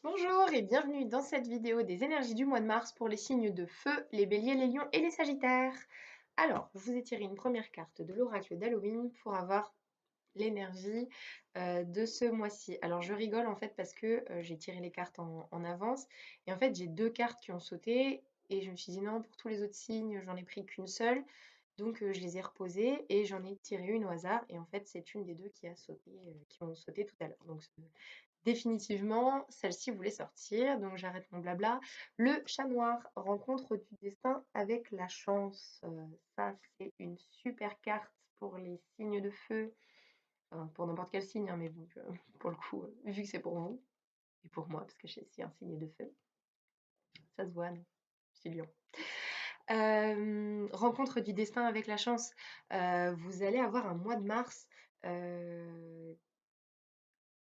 Bonjour et bienvenue dans cette vidéo des énergies du mois de mars pour les signes de feu, les béliers, les lions et les sagittaires. Alors, je vous ai tiré une première carte de l'oracle d'Halloween pour avoir l'énergie de ce mois-ci. Alors, je rigole en fait parce que j'ai tiré les cartes en avance et en fait, j'ai deux cartes qui ont sauté et je me suis dit non, pour tous les autres signes, j'en ai pris qu'une seule. Donc, je les ai reposées et j'en ai tiré une au hasard et en fait, c'est une des deux qui a sauté, qui ont sauté tout à l'heure. Donc, définitivement, celle-ci voulait sortir, donc j'arrête mon blabla. Le chat noir, rencontre du destin avec la chance. Ça, c'est une super carte pour les signes de feu. Enfin, pour n'importe quel signe, hein, mais bon, pour le coup, vu que c'est pour vous, et pour moi, parce que je suis un signe de feu, ça se voit, non? Je suis lion. Rencontre du destin avec la chance. Vous allez avoir un mois de mars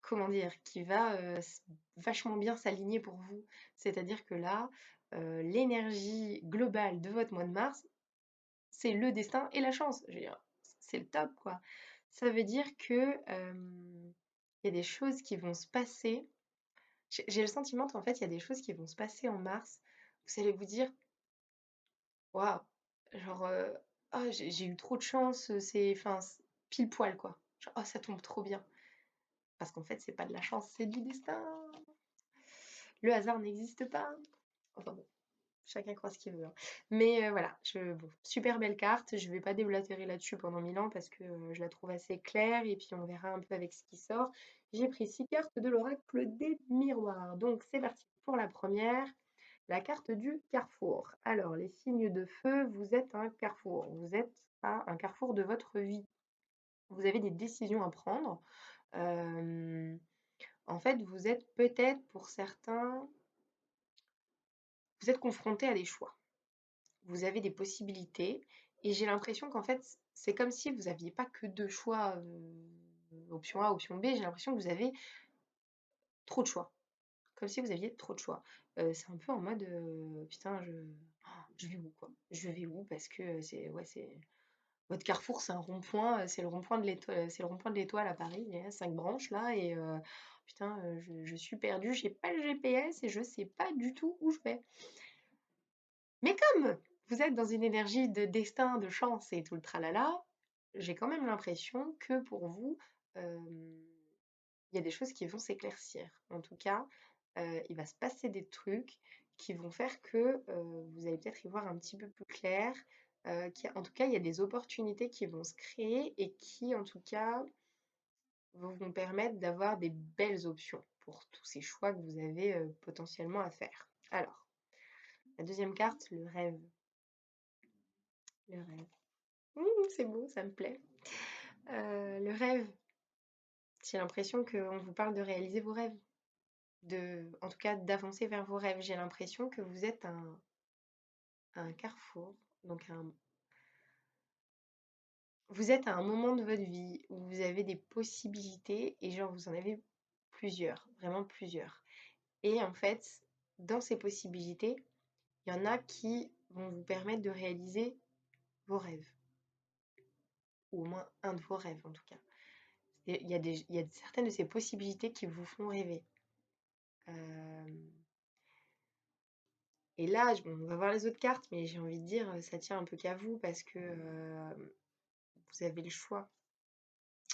comment dire? Qui va, vachement bien s'aligner pour vous. C'est-à-dire que là, l'énergie globale de votre mois de mars, c'est le destin et la chance. Je veux dire, c'est le top, quoi. Ça veut dire que, il y a des choses qui vont se passer. J'ai le sentiment qu'en fait, il y a des choses qui vont se passer en mars. Vous allez vous dire: «Waouh!» genre, «Ah j'ai eu trop de chance, c'est enfin, pile poil, quoi». Genre: «Oh ça tombe trop bien». Parce qu'en fait, c'est pas de la chance, c'est du destin. Le hasard n'existe pas. Enfin bon, chacun croit ce qu'il veut, hein. Mais voilà, bon, super belle carte. Je vais pas déblatérer là-dessus pendant 1000 ans parce que je la trouve assez claire et puis on verra un peu avec ce qui sort. J'ai pris 6 cartes de l'oracle des miroirs. Donc c'est parti pour la première, la carte du carrefour. Alors, les signes de feu, vous êtes un carrefour. Vous êtes à un carrefour de votre vie. Vous avez des décisions à prendre. En fait, vous êtes peut-être pour certains, vous êtes confronté à des choix. Vous avez des possibilités et j'ai l'impression qu'en fait, c'est comme si vous n'aviez pas que deux choix, option A, option B. J'ai l'impression que vous avez trop de choix. Comme si vous aviez trop de choix. C'est un peu en mode putain, je vais où quoi? Je vais où? Parce que c'est ouais, c'est votre carrefour, c'est un rond-point, c'est le rond-point de l'étoile, c'est le rond-point de l'étoile à Paris. Il y a 5 branches là et putain, je suis perdue, j'ai pas le GPS et je sais pas du tout où je vais. Mais comme vous êtes dans une énergie de destin, de chance et tout le tralala, j'ai quand même l'impression que pour vous, il y a des choses qui vont s'éclaircir. En tout cas, il va se passer des trucs qui vont faire que vous allez peut-être y voir un petit peu plus clair. En tout cas, il y a des opportunités qui vont se créer et qui, en tout cas, vous permettre d'avoir des belles options pour tous ces choix que vous avez potentiellement à faire. Alors, la deuxième carte, le rêve. Le rêve. C'est beau, ça me plaît. Le rêve, j'ai l'impression qu'on vous parle de réaliser vos rêves, en tout cas d'avancer vers vos rêves. J'ai l'impression que vous êtes à un carrefour, donc vous êtes à un moment de votre vie où vous avez des possibilités et genre vous en avez plusieurs, vraiment plusieurs. Et en fait, dans ces possibilités, il y en a qui vont vous permettre de réaliser vos rêves, ou au moins un de vos rêves en tout cas. Il y a certaines de ces possibilités qui vous font rêver. Et là, bon, on va voir les autres cartes, mais j'ai envie de dire, ça tient un peu qu'à vous parce que vous avez le choix.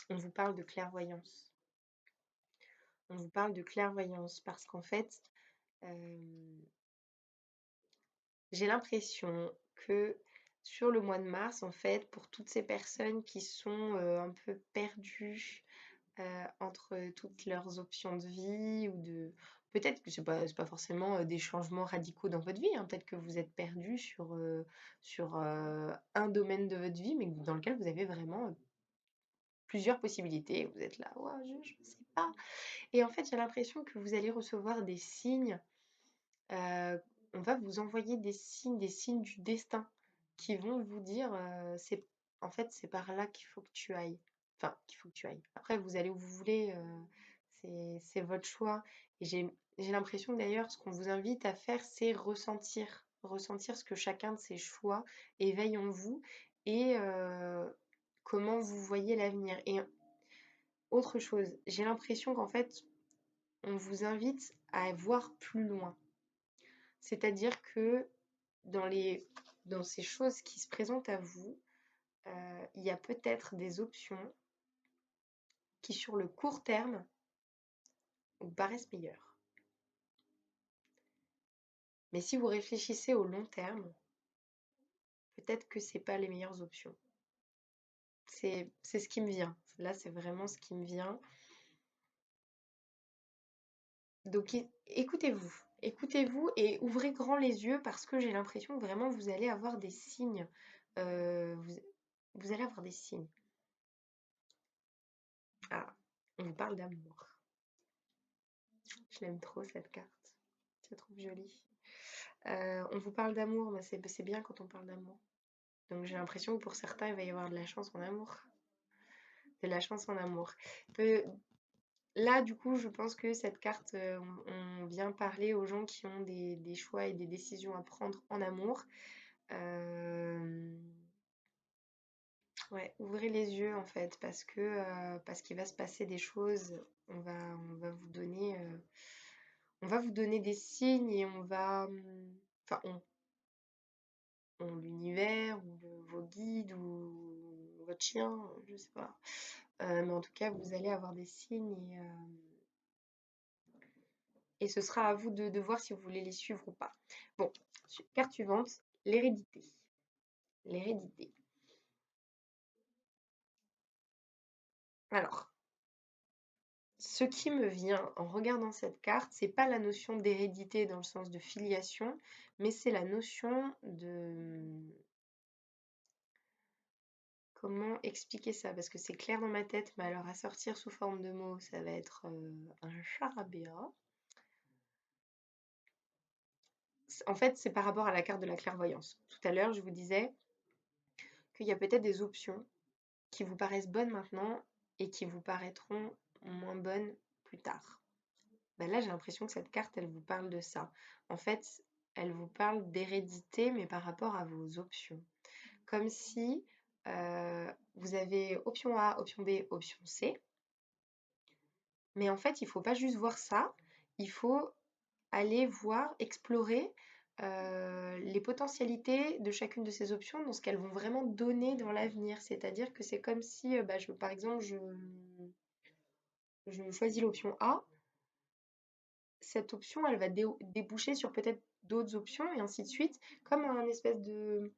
On vous parle de clairvoyance. On vous parle de clairvoyance parce qu'en fait, j'ai l'impression que sur le mois de mars, en fait, pour toutes ces personnes qui sont un peu perdues entre toutes leurs options de vie ou de... Peut-être que c'est pas forcément des changements radicaux dans votre vie, hein. Peut-être que vous êtes perdu sur un domaine de votre vie, mais dans lequel vous avez vraiment plusieurs possibilités. Vous êtes là, ouais, je sais pas. Et en fait, j'ai l'impression que vous allez recevoir des signes. On va vous envoyer des signes du destin qui vont vous dire, en fait, c'est par là qu'il faut que tu ailles. Enfin, qu'il faut que tu ailles. Après, vous allez où vous voulez, c'est votre choix. Et j'ai l'impression que d'ailleurs, ce qu'on vous invite à faire, c'est ressentir. Ressentir ce que chacun de ces choix éveille en vous et comment vous voyez l'avenir. Et autre chose, j'ai l'impression qu'en fait, on vous invite à voir plus loin. C'est-à-dire que dans ces choses qui se présentent à vous, il y a peut-être des options qui, sur le court terme, vous paraissent meilleures. Mais si vous réfléchissez au long terme, peut-être que c'est pas les meilleures options. C'est ce qui me vient. Là, c'est vraiment ce qui me vient. Donc écoutez-vous. Écoutez-vous et ouvrez grand les yeux parce que j'ai l'impression que vraiment vous allez avoir des signes. Vous allez avoir des signes. Ah, on vous parle d'amour. Je l'aime trop cette carte. Je la trouve jolie. On vous parle d'amour, mais c'est bien quand on parle d'amour. Donc j'ai l'impression que pour certains, il va y avoir de la chance en amour. De la chance en amour. Là, du coup, je pense que cette carte, on vient parler aux gens qui ont des choix et des décisions à prendre en amour. Ouais, ouvrez les yeux en fait, parce qu'il va se passer des choses. On va vous donner, des signes et on va, enfin, l'univers ou vos guides ou votre chien, je sais pas. Mais en tout cas, vous allez avoir des signes et ce sera à vous de voir si vous voulez les suivre ou pas. Bon, carte suivante, l'hérédité. L'hérédité. Alors, ce qui me vient en regardant cette carte, c'est pas la notion d'hérédité dans le sens de filiation, mais c'est la notion de... Comment expliquer ça? Parce que c'est clair dans ma tête, mais alors à sortir sous forme de mots, ça va être un charabia. En fait, c'est par rapport à la carte de la clairvoyance. Tout à l'heure, je vous disais qu'il y a peut-être des options qui vous paraissent bonnes maintenant et qui vous paraîtront moins bonnes plus tard. Ben là, j'ai l'impression que cette carte, elle vous parle de ça. En fait, elle vous parle d'hérédité, mais par rapport à vos options. Comme si vous avez option A, option B, option C. Mais en fait, il ne faut pas juste voir ça. Il faut aller voir, explorer les potentialités de chacune de ces options dans ce qu'elles vont vraiment donner dans l'avenir. C'est-à-dire que c'est comme si, par exemple, je choisis l'option A. Cette option, elle va déboucher sur peut-être d'autres options et ainsi de suite, comme un espèce de...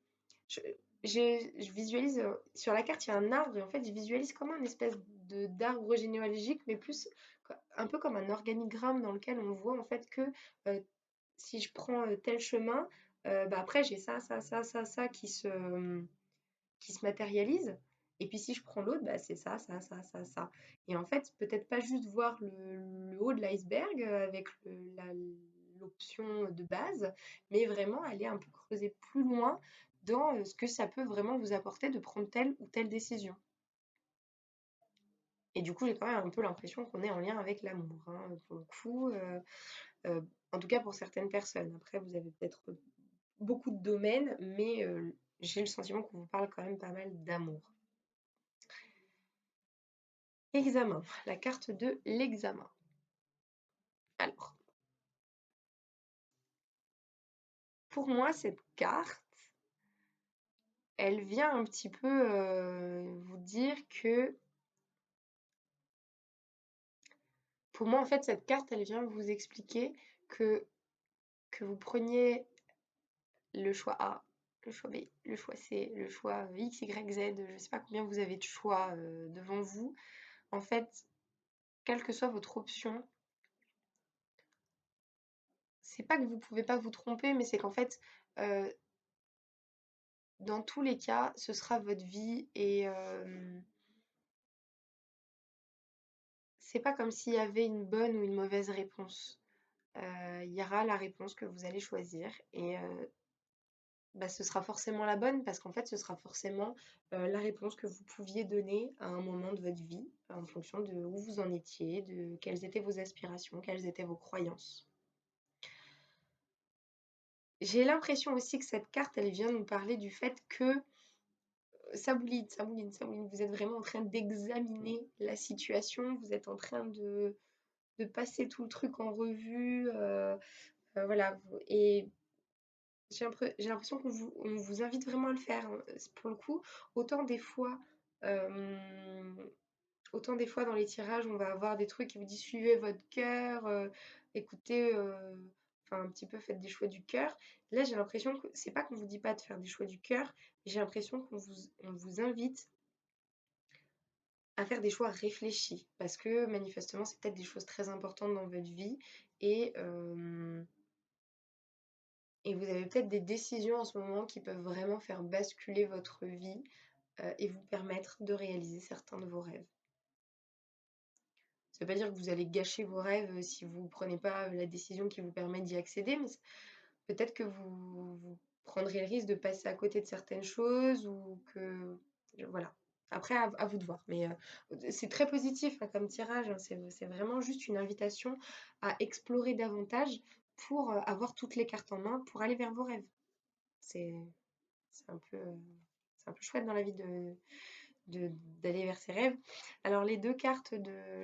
Je, je visualise, sur la carte, il y a un arbre et en fait, je visualise comme un espèce d'arbre généalogique, mais plus un peu comme un organigramme dans lequel on voit en fait que si je prends tel chemin, après j'ai ça, ça, ça, ça qui se matérialise. Et puis si je prends l'autre, c'est ça, ça, ça, ça, ça. Et en fait, peut-être pas juste voir le haut de l'iceberg avec l'option de base, mais vraiment aller un peu creuser plus loin dans ce que ça peut vraiment vous apporter de prendre telle ou telle décision. Et du coup, j'ai quand même un peu l'impression qu'on est en lien avec l'amour, hein, pour le coup. En tout cas pour certaines personnes. Après, vous avez peut-être beaucoup de domaines, mais j'ai le sentiment qu'on vous parle quand même pas mal d'amour. Examen, la carte de l'examen. Alors, pour moi, cette carte, elle vient un petit peu vous dire que, pour moi, en fait, cette carte, elle vient vous expliquer que vous preniez le choix A, le choix B, le choix C, le choix X, Y, Z, je ne sais pas combien vous avez de choix devant vous. En fait, quelle que soit votre option, c'est pas que vous pouvez pas vous tromper, mais c'est qu'en fait, dans tous les cas, ce sera votre vie et c'est pas comme s'il y avait une bonne ou une mauvaise réponse. Il y aura la réponse que vous allez choisir et ce sera forcément la bonne parce qu'en fait, ce sera forcément la réponse que vous pouviez donner à un moment de votre vie en fonction de où vous en étiez, de quelles étaient vos aspirations, quelles étaient vos croyances. J'ai l'impression aussi que cette carte, elle vient nous parler du fait que ça mouline, ça mouline, ça mouline. Vous êtes vraiment en train d'examiner la situation, vous êtes en train de passer tout le truc en revue. Voilà. Et j'ai l'impression on vous invite vraiment à le faire, hein. Pour le coup, autant des fois, euh, autant des fois dans les tirages, on va avoir des trucs qui vous disent suivez votre cœur, écoutez, enfin un petit peu faites des choix du cœur. Là, j'ai l'impression que c'est pas qu'on vous dit pas de faire des choix du cœur, mais j'ai l'impression on vous invite à faire des choix réfléchis parce que manifestement, c'est peut-être des choses très importantes dans votre vie et, euh, et vous avez peut-être des décisions en ce moment qui peuvent vraiment faire basculer votre vie et vous permettre de réaliser certains de vos rêves. Ça veut pas dire que vous allez gâcher vos rêves si vous ne prenez pas la décision qui vous permet d'y accéder, mais peut-être que vous prendrez le risque de passer à côté de certaines choses ou que... Voilà. Après, à vous de voir. Mais c'est très positif hein, comme tirage, hein. C'est vraiment juste une invitation à explorer davantage pour avoir toutes les cartes en main pour aller vers vos rêves. C'est c'est un peu, c'est un peu chouette dans la vie d'aller vers ses rêves. Alors les deux cartes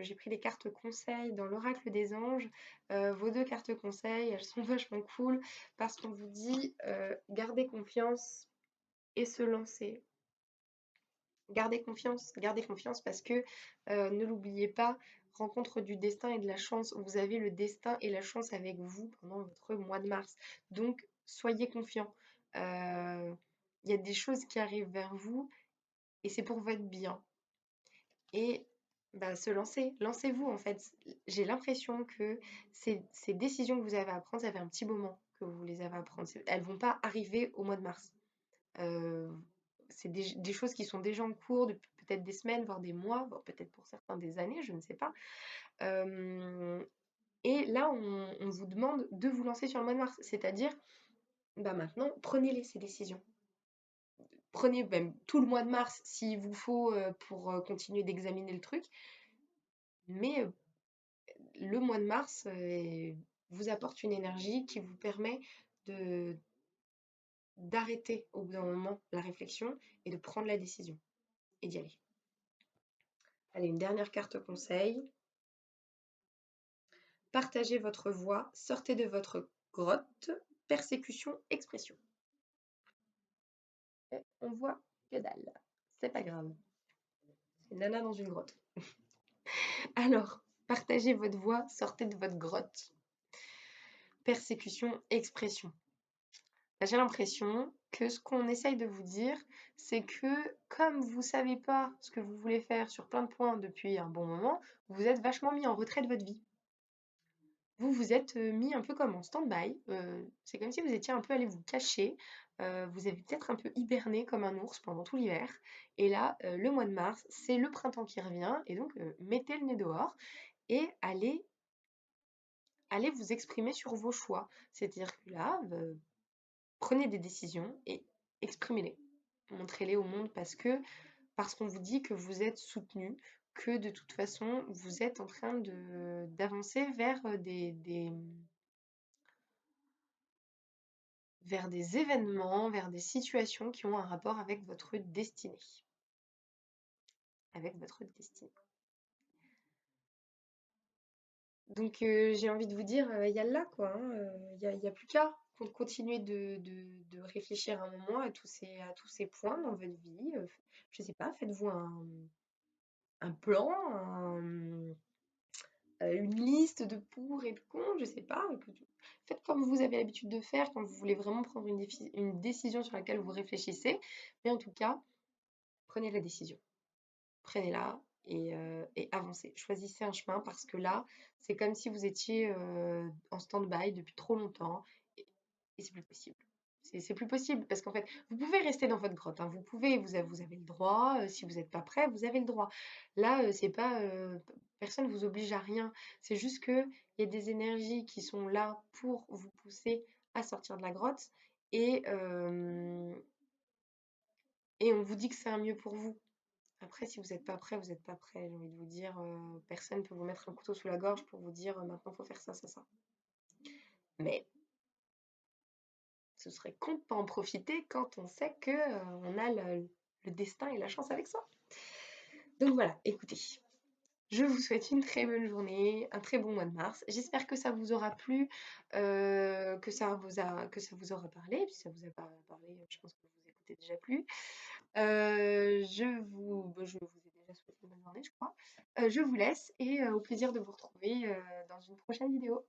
j'ai pris les cartes conseils dans l'oracle des anges. Vos deux cartes conseils, elles sont vachement cool parce qu'on vous dit gardez confiance et se lancer. Gardez confiance parce que ne l'oubliez pas, rencontre du destin et de la chance. Vous avez le destin et la chance avec vous pendant votre mois de mars. Donc soyez confiants. Il y a des choses qui arrivent vers vous et c'est pour votre bien. Et bah, se lancer, lancez-vous en fait. J'ai l'impression que ces décisions que vous avez à prendre, ça fait un petit moment que vous les avez à prendre. Elles vont pas arriver au mois de mars. Euh, c'est des choses qui sont déjà en cours depuis peut-être des semaines, voire des mois, voire peut-être pour certains des années, je ne sais pas. Et là, on vous demande de vous lancer sur le mois de mars. C'est-à-dire, bah maintenant, prenez-les ces décisions. Prenez même tout le mois de mars s'il vous faut pour continuer d'examiner le truc. Mais le mois de mars vous apporte une énergie qui vous permet de d'arrêter au bout d'un moment la réflexion et de prendre la décision et d'y aller. Allez, une dernière carte conseil. Partagez votre voix, sortez de votre grotte, persécution, expression. Et on voit que dalle. C'est pas grave. C'est Nana dans une grotte. Alors, partagez votre voix, sortez de votre grotte. Persécution, expression. J'ai l'impression que ce qu'on essaye de vous dire, c'est que comme vous savez pas ce que vous voulez faire sur plein de points depuis un bon moment, vous êtes vachement mis en retrait de votre vie. Vous vous êtes mis un peu comme en stand-by. C'est comme si vous étiez un peu allé vous cacher. Vous avez peut-être un peu hiberné comme un ours pendant tout l'hiver. Et là, le mois de mars, c'est le printemps qui revient. Et donc, mettez le nez dehors et allez vous exprimer sur vos choix. C'est-à-dire que là, prenez des décisions et exprimez-les. Montrez-les au monde parce qu'on vous dit que vous êtes soutenu, que de toute façon, vous êtes en train d'avancer vers vers des événements, vers des situations qui ont un rapport avec votre destinée. Avec votre destinée. Donc j'ai envie de vous dire, yallah quoi, il y a plus qu'à continuer de réfléchir un moment à tous ces points dans votre vie. Je sais pas, faites-vous un plan, une liste de pour et de contre, je sais pas. Faites comme vous avez l'habitude de faire quand vous voulez vraiment prendre une décision sur laquelle vous réfléchissez. Mais en tout cas, prenez la décision. Prenez-la et avancez. Choisissez un chemin parce que là, c'est comme si vous étiez en stand-by depuis trop longtemps et c'est plus possible. C'est plus possible parce qu'en fait, vous pouvez rester dans votre grotte, hein. Vous avez le droit. Si vous n'êtes pas prêt, vous avez le droit. Là, c'est pas, personne ne vous oblige à rien. C'est juste que il y a des énergies qui sont là pour vous pousser à sortir de la grotte et, euh, et on vous dit que c'est un mieux pour vous. Après, si vous n'êtes pas prêt, vous n'êtes pas prêt. J'ai envie de vous dire, personne ne peut vous mettre un couteau sous la gorge pour vous dire maintenant, il faut faire ça, ça, ça. Mais ce serait con de pas en profiter quand on sait que on a le destin et la chance avec soi. Donc voilà, écoutez, Je vous souhaite une très bonne journée, un très bon mois de mars. J'espère que ça vous aura plu, que ça vous aura parlé. Et puis si ça vous a pas parlé, je pense que vous écoutez déjà plus. Je vous ai déjà souhaité une bonne journée, je crois. Je vous laisse et au plaisir de vous retrouver dans une prochaine vidéo.